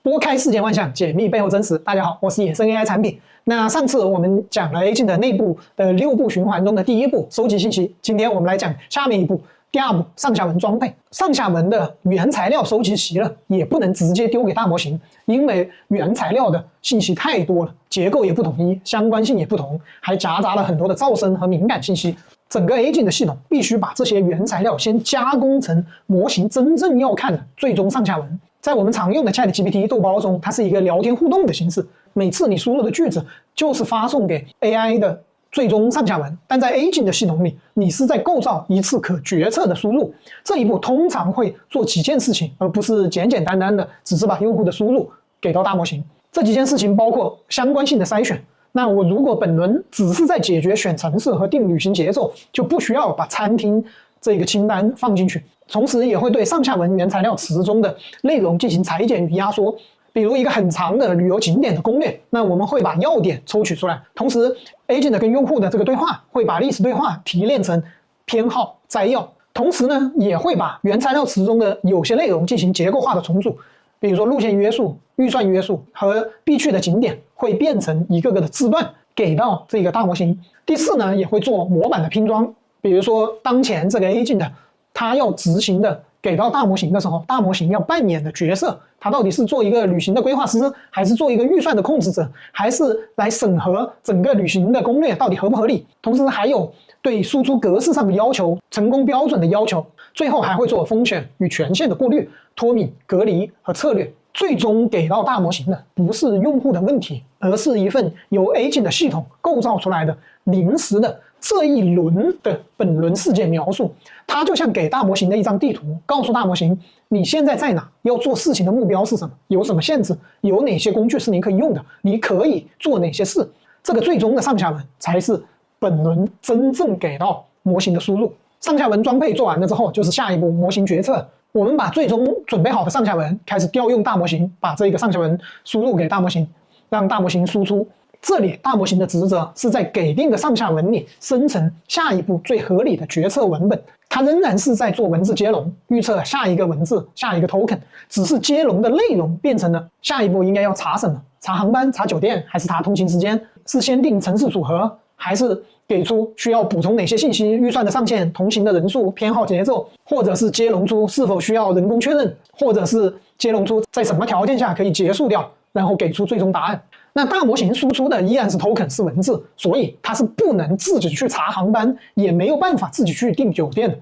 拨开世间万象，解密背后真实。大家好，我是野生 AI 产品。那上次我们讲了 Agent 的内部的6步循环中的第1步，收集信息。今天我们来讲下面一步，第2步，上下文装配。上下文的原材料收集齐了，也不能直接丢给大模型，因为原材料的信息太多了，结构也不统一，相关性也不同，还夹杂了很多的噪声和敏感信息。整个 Agent 的系统必须把这些原材料先加工成模型真正要看的最终上下文。在我们常用的 ChatGPT 豆包中，它是一个聊天互动的形式，每次你输入的句子就是发送给 AI 的最终上下文。但在 Agent 的系统里，你是在构造一次可决策的输入，这一步通常会做几件事情，而不是简简单单的只是把用户的输入给到大模型。这几件事情包括相关性的筛选。那我如果本轮只是在解决选程式和定旅行节奏，就不需要把餐厅这个清单放进去。同时也会对上下文原材料词中的内容进行裁剪与压缩。比如一个很长的旅游景点的攻略，那我们会把要点抽取出来，同时 Agent 跟用户的这个对话会把历史对话提炼成偏好摘要，同时呢也会把原材料词中的有些内容进行结构化的重组，比如说路线约束、预算约束和必去的景点会变成一个个的字段给到这个大模型。第4呢也会做模板的拼装，比如说当前这个 Agent 它要执行的给到大模型的时候，大模型要扮演的角色，它到底是做一个旅行的规划师，还是做一个预算的控制者，还是来审核整个旅行的攻略到底合不合理，同时还有对输出格式上的要求、成功标准的要求，最后还会做风险与权限的过滤、脱敏、隔离和策略。最终给到大模型的不是用户的问题，而是一份由 Agent 的系统构造出来的临时的这一轮的本轮事件描述。它就像给大模型的一张地图，告诉大模型你现在在哪，要做事情的目标是什么，有什么限制，有哪些工具是你可以用的，你可以做哪些事。这个最终的上下文才是本轮真正给到模型的输入。上下文装配做完了之后，就是下一步模型决策。我们把最终准备好的上下文开始调用大模型，把这个上下文输入给大模型，让大模型输出。这里大模型的职责是在给定的上下文里生成下一步最合理的决策文本。它仍然是在做文字接龙，预测下一个文字、下一个 token， 只是接龙的内容变成了下一步应该要查什么，查航班、查酒店，还是查通勤时间，是先定城市组合，还是给出需要补充哪些信息，预算的上限、同行的人数、偏好节奏，或者是接龙出是否需要人工确认，或者是接龙出在什么条件下可以结束掉，然后给出最终答案。那大模型输出的依然是 token， 是文字，所以它是不能自己去查航班，也没有办法自己去订酒店的。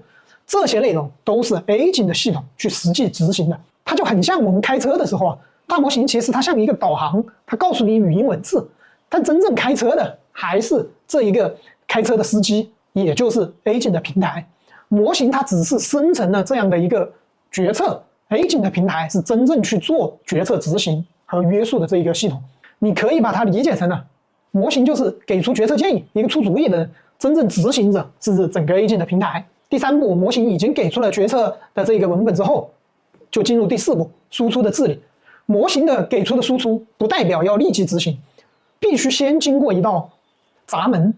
这些内容都是 Agent 的系统去实际执行的。它就很像我们开车的时候啊，大模型其实它像一个导航，它告诉你语音文字，但真正开车的还是这一个开车的司机，也就是 Agent 的平台。模型它只是生成了这样的一个决策， Agent 的平台是真正去做决策执行和约束的这一个系统。你可以把它理解成了模型就是给出决策建议，一个出主意的人，真正执行者是整个 Agent 的平台。第3步，模型已经给出了决策的这个文本之后，就进入第4步，输出的治理。模型的给出的输出不代表要立即执行，必须先经过一道闸门，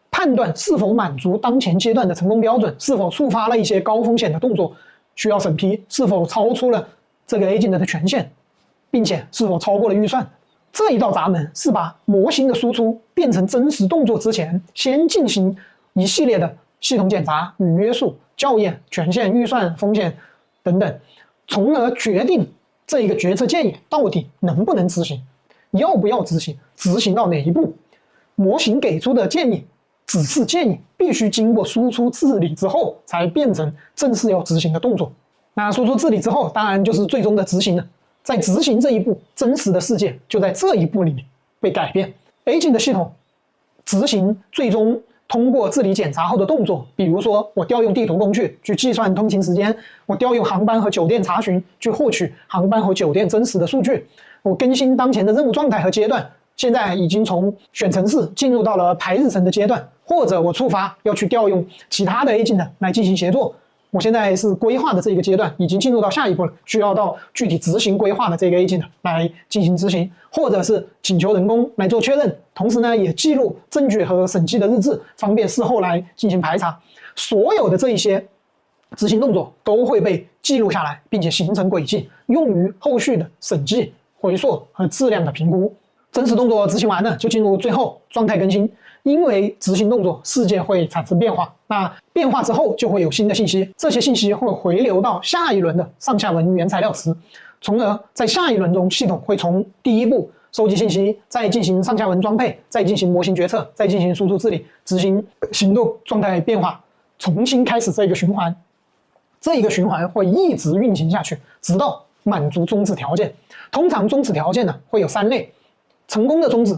判断是否满足当前阶段的成功标准，是否触发了一些高风险的动作需要审批，是否超出了这个 Agent 的权限，并且是否超过了预算。这一道闸门是把模型的输出变成真实动作之前，先进行一系列的系统检查与约束、校验、权限、预算、风险等等，从而决定这一个决策建议到底能不能执行，要不要执行，执行到哪一步。模型给出的建议只是建议，必须经过输出治理之后才变成正式要执行的动作。那输出治理之后，当然就是最终的执行了。在执行这一步，真实的世界就在这一步里面被改变。Agent 的系统执行最终通过治理检查后的动作，比如说我调用地图工具去计算通勤时间，我调用航班和酒店查询去获取航班和酒店真实的数据，我更新当前的任务状态和阶段，现在已经从选程式进入到了排日程的阶段，或者我触发要去调用其他的 Agent 来进行协作。我现在是规划的这个阶段，已经进入到下一步了，需要到具体执行规划的这个 Agent 来进行执行，或者是请求人工来做确认，同时呢也记录证据和审计的日志，方便事后来进行排查。所有的这一些执行动作都会被记录下来，并且形成轨迹，用于后续的审计回溯和质量的评估。真实动作执行完了，就进入最后状态更新。因为执行动作，世界会产生变化，那变化之后就会有新的信息，这些信息会回流到下一轮的上下文原材料池，从而在下一轮中，系统会从第一步收集信息，再进行上下文装配，再进行模型决策，再进行输出治理，执行行动状态变化，重新开始这个循环。这一个循环会一直运行下去，直到满足终止条件。通常终止条件呢会有3类，成功的终止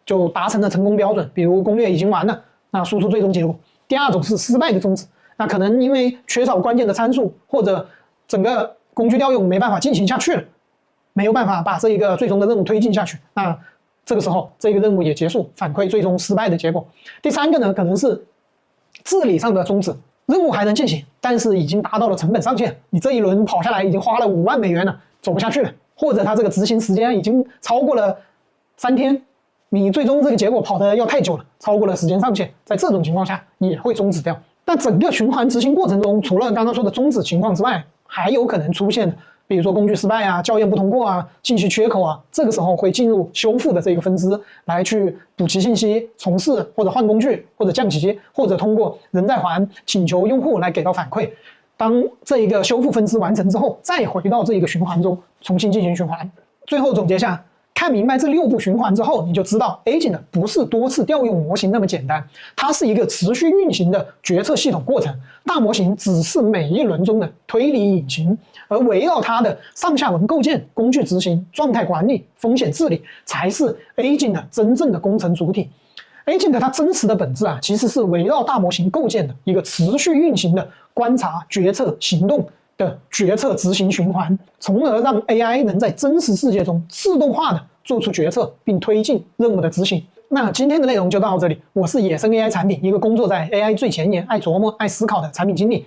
就达成了成功标准，比如攻略已经完了，那输出最终结果。第二种是失败的终止，那可能因为缺少关键的参数，或者整个工具调用没办法进行下去了，没有办法把这一个最终的任务推进下去，那这个时候这个任务也结束，反馈最终失败的结果。第3个呢，可能是治理上的终止，任务还能进行，但是已经达到了成本上限，你这一轮跑下来已经花了5万美元了，走不下去了，或者它这个执行时间已经超过了3天，你最终这个结果跑得要太久了，超过了时间上限，在这种情况下也会终止掉。但整个循环执行过程中，除了刚刚说的终止情况之外，还有可能出现的，比如说工具失败啊、校验不通过啊、信息缺口啊，这个时候会进入修复的这个分支来去补齐信息、重试或者换工具或者降级，或者通过人在环请求用户来给到反馈。当这一个修复分支完成之后，再回到这一个循环中重新进行循环。最后总结下，看明白这6步循环之后，你就知道 Agent 不是多次调用模型那么简单，它是一个持续运行的决策系统过程。大模型只是每一轮中的推理引擎，而围绕它的上下文构建、工具执行、状态管理、风险治理，才是 Agent 真正的工程主体。Agent 它真实的本质其实是围绕大模型构建的一个持续运行的观察、决策、行动的决策执行循环，从而让 AI 能在真实世界中自动化的做出决策，并推进任务的执行。那今天的内容就到这里，我是野生 AI 产品，一个工作在 AI 最前沿、爱琢磨、爱思考的产品经理。